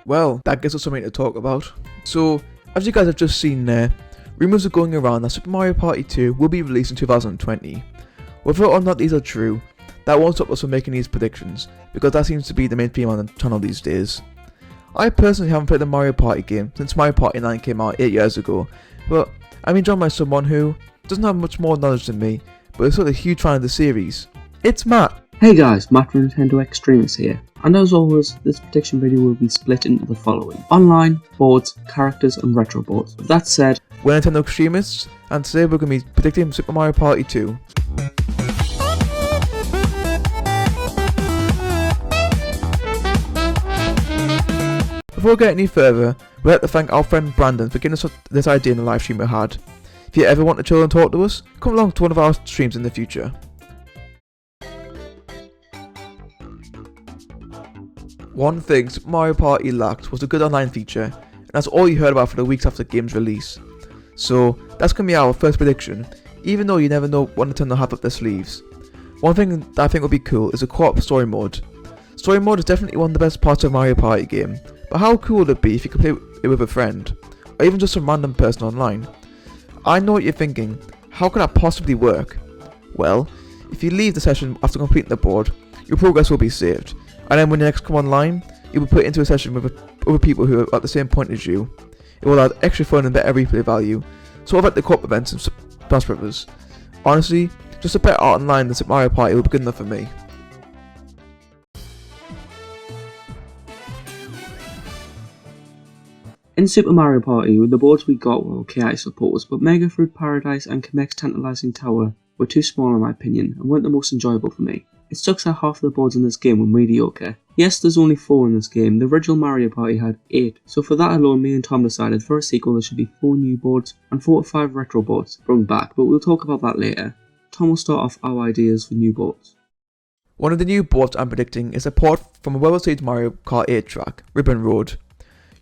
Well, that gives us something to talk about. So, as you guys have just seen there, rumours are going around that Super Mario Party 2 will be released in 2020. Whether or not these are true, that won't stop us from making these predictions, because that seems to be the main theme on the channel these days. I personally haven't played the Mario Party game since Mario Party 9 came out 8 years ago, but I'm being joined by someone who doesn't have much more knowledge than me, but is still a huge fan of the series. It's Matt! Hey guys, Matt from Nintendo Extremist here, and as always, this prediction video will be split into the following: online, boards, characters and retro boards. With that said, we're Nintendo Extremists, and today we're going to be predicting Super Mario Party 2. Before we get any further, we'd like to thank our friend Brandon for giving us this idea in the live stream we had. If you ever want to chill and talk to us, come along to one of our streams in the future. One thing Super Mario Party lacked was a good online feature, and that's all you heard about for the weeks after the game's release. So that's going to be our first prediction, even though you never know what Nintendo have up their sleeves. One thing that I think would be cool is a co-op story mode. Story mode is definitely one of the best parts of a Mario Party game, but how cool would it be if you could play it with a friend, or even just some random person online? I know what you're thinking, how could that possibly work? Well, if you leave the session after completing the board, your progress will be saved, and then when you next come online, you'll be put into a session with other people who are at the same point as you. It will add extra fun and better replay value, sort of like the co-op events in Smash Brothers. Honestly, just a better art online than Super Mario Party will be good enough for me. in Super Mario Party, the boards we got were okay I suppose, but Mega Fruit Paradise and Kamek's Tantalizing Tower were too small in my opinion, and weren't the most enjoyable for me. It sucks that half of the boards in this game were mediocre. Yes, there's only 4 in this game, the original Mario Party had 8, so for that alone me and Tom decided for a sequel there should be 4 new boards and 4 to 5 retro boards brought back, but we'll talk about that later. Tom will start off our ideas for new boards. One of the new boards I'm predicting is a port from a well-received Mario Kart 8 track, Ribbon Road.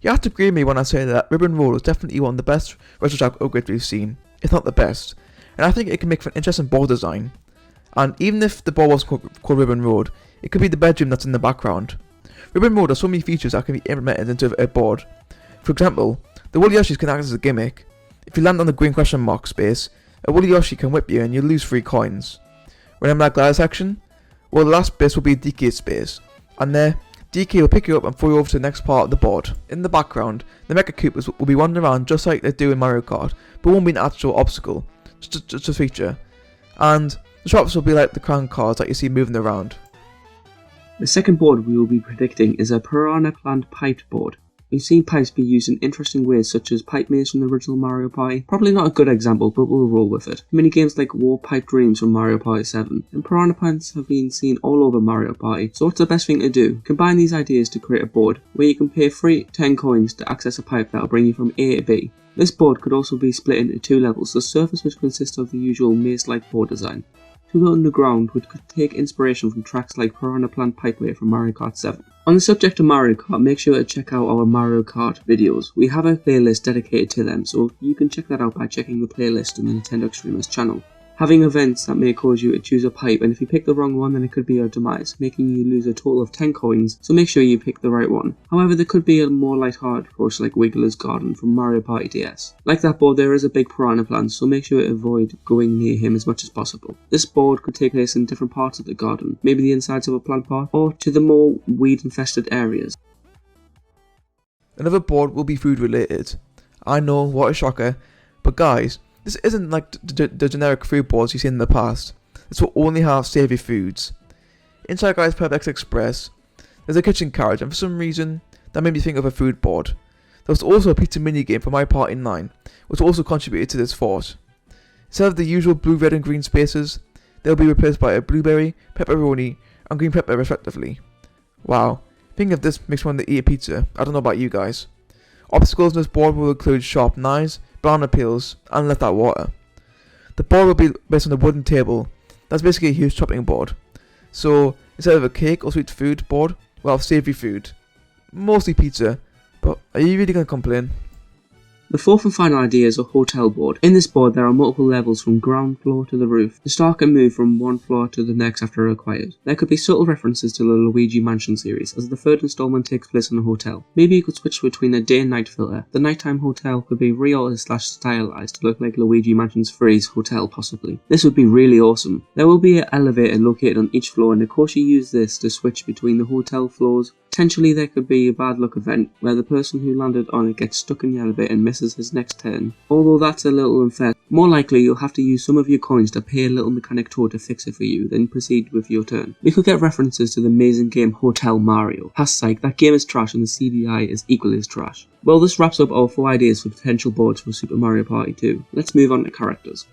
You have to agree with me when I say that Ribbon Road is definitely one of the best retro track upgrades we've seen, if not the best, and I think it can make for an interesting board design. And even if the board wasn't called Ribbon Road, it could be the bedroom that's in the background. Ribbon Road has so many features that can be implemented into a board. For example, the Woolly Yoshis can act as a gimmick. If you land on the green question mark space, a Woolly Yoshi can whip you and you lose 3 coins. Remember that glider section? Well, the last base will be a DK space, and there, DK will pick you up and throw you over to the next part of the board. In the background, the Mecha Koopas will be wandering around just like they do in Mario Kart, but won't be an actual obstacle, just a feature. And the shops will be like the crown cards that you see moving around. The second board we will be predicting is a Piranha plant piped board. We've seen pipes be used in interesting ways such as pipe maze from the original Mario Party, probably not a good example but we'll roll with it. Mini games like War Pipe Dreams from Mario Party 7, and Piranha plants have been seen all over Mario Party, so what's the best thing to do? Combine these ideas to create a board where you can pay free 10 coins to access a pipe that will bring you from A to B. This board could also be split into 2 levels, the surface which consists of the usual maze-like board design, to the underground which could take inspiration from tracks like Piranha Plant Pipeway from Mario Kart 7. On the subject of Mario Kart, make sure to check out our Mario Kart videos. We have a playlist dedicated to them, so you can check that out by checking the playlist on the Nintendo Extremist channel. Having events that may cause you to choose a pipe, and if you pick the wrong one then it could be your demise, making you lose a total of 10 coins, so make sure you pick the right one. However, there could be a more light-hearted approach like Wiggler's Garden from Mario Party DS. Like that board, there is a big piranha plant, so make sure to avoid going near him as much as possible. This board could take place in different parts of the garden, maybe the insides of a plant pot, or to the more weed-infested areas. Another board will be food related. I know, what a shocker, but guys, this isn't like the generic food boards you've seen in the past. This will only have savoury foods. Inside Guys Perfect Express, there's a kitchen carriage, and for some reason, that made me think of a food board. There was also a pizza minigame for Mario Party 9, which also contributed to this thought. Instead of the usual blue, red and green spaces, they'll be replaced by a blueberry, pepperoni and green pepper respectively. Wow, thinking of this makes me want to eat a pizza. I don't know about you guys. Obstacles in this board will include sharp knives, banana peels, and left out water. The board will be based on a wooden table. That's basically a huge chopping board. So instead of a cake or sweet food board, we'll have savoury food. Mostly pizza, but are you really going to complain? The fourth and final idea is a hotel board. In this board there are multiple levels from ground floor to the roof. The star can move from one floor to the next after required. There could be subtle references to the Luigi Mansion series, as the third installment takes place in a hotel. Maybe you could switch between a day and night filter. The nighttime hotel could be re-altered/stylized to look like Luigi Mansion's 3's hotel possibly. This would be really awesome. There will be an elevator located on each floor, and of course you use this to switch between the hotel floors. Potentially there could be a bad luck event where the person who landed on it gets stuck in the elevator and misses his next turn. Although that's a little unfair. More likely you'll have to use some of your coins to pay a little mechanic Toad to fix it for you, then proceed with your turn. We could get references to the amazing game Hotel Mario. Hashtag that game is trash and the CDI is equally as trash. Well, this wraps up our 4 ideas for potential boards for Super Mario Party 2. Let's move on to characters.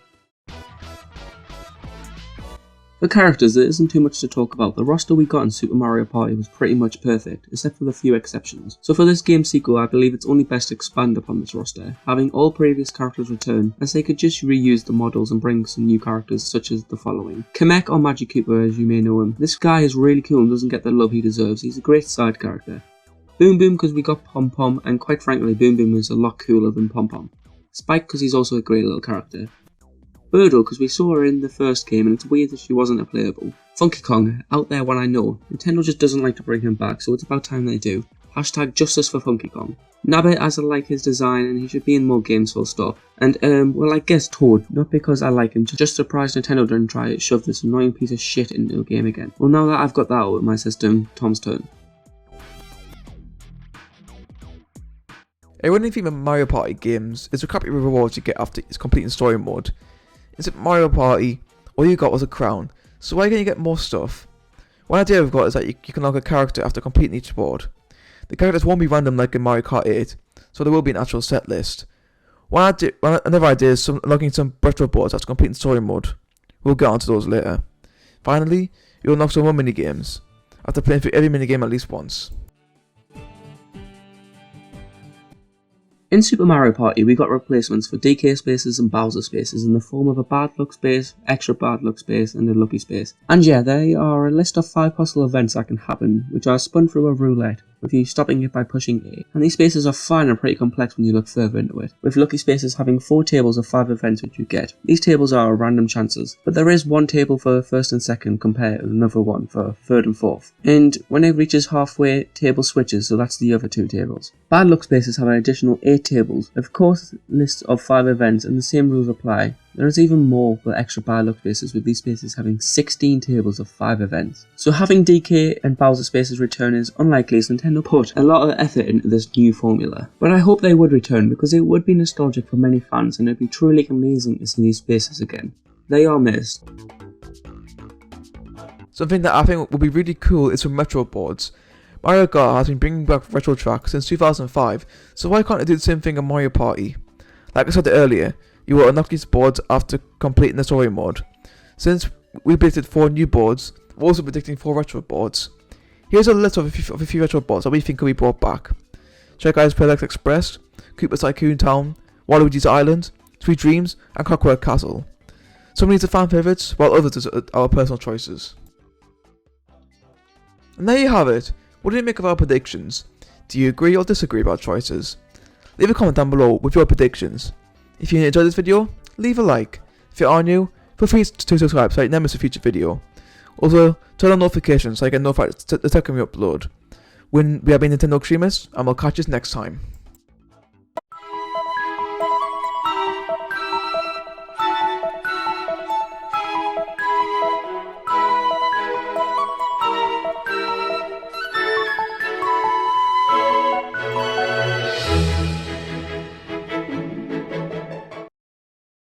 For characters, there isn't too much to talk about. The roster we got in Super Mario Party was pretty much perfect, except for the few exceptions. So for this game's sequel, I believe it's only best to expand upon this roster, having all previous characters return, as they could just reuse the models and bring some new characters such as the following. Kamek, or Magic Cooper as you may know him. This guy is really cool and doesn't get the love he deserves. He's a great side character. Boom Boom because we got Pom Pom, and quite frankly Boom Boom is a lot cooler than Pom Pom. Spike because he's also a great little character. Birdo because we saw her in the first game and it's weird that she wasn't a playable. Funky Kong, out there when I know. Nintendo just doesn't like to bring him back, so it's about time they do. Hashtag justice for Funky Kong. Nabbit, as I like his design and he should be in more games, full stop. And well, I guess Toad, not because I like him, just surprised Nintendo didn't try to shove this annoying piece of shit into a game again. Well, now that I've got that out of my system, Tom's turn. A running theme of Mario Party games is the crappy rewards you get after completing story mode. In Super Mario Party, all you got was a crown, so why can't you get more stuff? One idea I've got is that you can unlock a character after completing each board. The characters won't be random like in Mario Kart 8, so there will be an actual set list. Another idea is unlocking some retro boards after completing story mode. We'll get onto those later. Finally, you'll unlock some more minigames, after playing through every minigame at least once. In Super Mario Party, we got replacements for DK spaces and Bowser spaces in the form of a bad luck space, extra bad luck space, and a lucky space. And yeah, they are a list of 5 possible events that can happen, which are spun through a roulette, with you stopping it by pushing A. And these spaces are fine and pretty complex when you look further into it, with lucky spaces having 4 tables of 5 events which you get. These tables are random chances, but there is one table for first and second compared to another one for third and fourth. And when it reaches halfway, table switches, so that's the other 2 tables. Bad luck spaces have an additional 8 tables, of course lists of 5 events, and the same rules apply. There is even more for extra bad luck spaces, with these spaces having 16 tables of 5 events. So having DK and Bowser spaces return is unlikely, as Nintendo put a lot of effort into this new formula. But I hope they would return, because it would be nostalgic for many fans and it would be truly amazing to see these spaces again. They are missed. Something that I think would be really cool is some retro boards. Mario Kart has been bringing back retro tracks since 2005, so why can't they do the same thing in Mario Party? Like I said earlier, you will unlock these boards after completing the story mode. Since we predicted 4 new boards, we're also predicting 4 retro boards. Here's a list of a few retro boards that we think could be brought back. Check out Pelex Express, Koopa's Tycoon Town, Waluigi's Island, Sweet Dreams, and Clockwork Castle. Some of these are fan favourites, while others are our personal choices. And there you have it. What do you make of our predictions? Do you agree or disagree about choices? Leave a comment down below with your predictions. If you enjoyed this video, leave a like. If you are new, feel free to subscribe so you never miss a future video. Also, turn on notifications so you get notified the second we upload. When we have been Nintendo Extremists, and we'll catch you next time.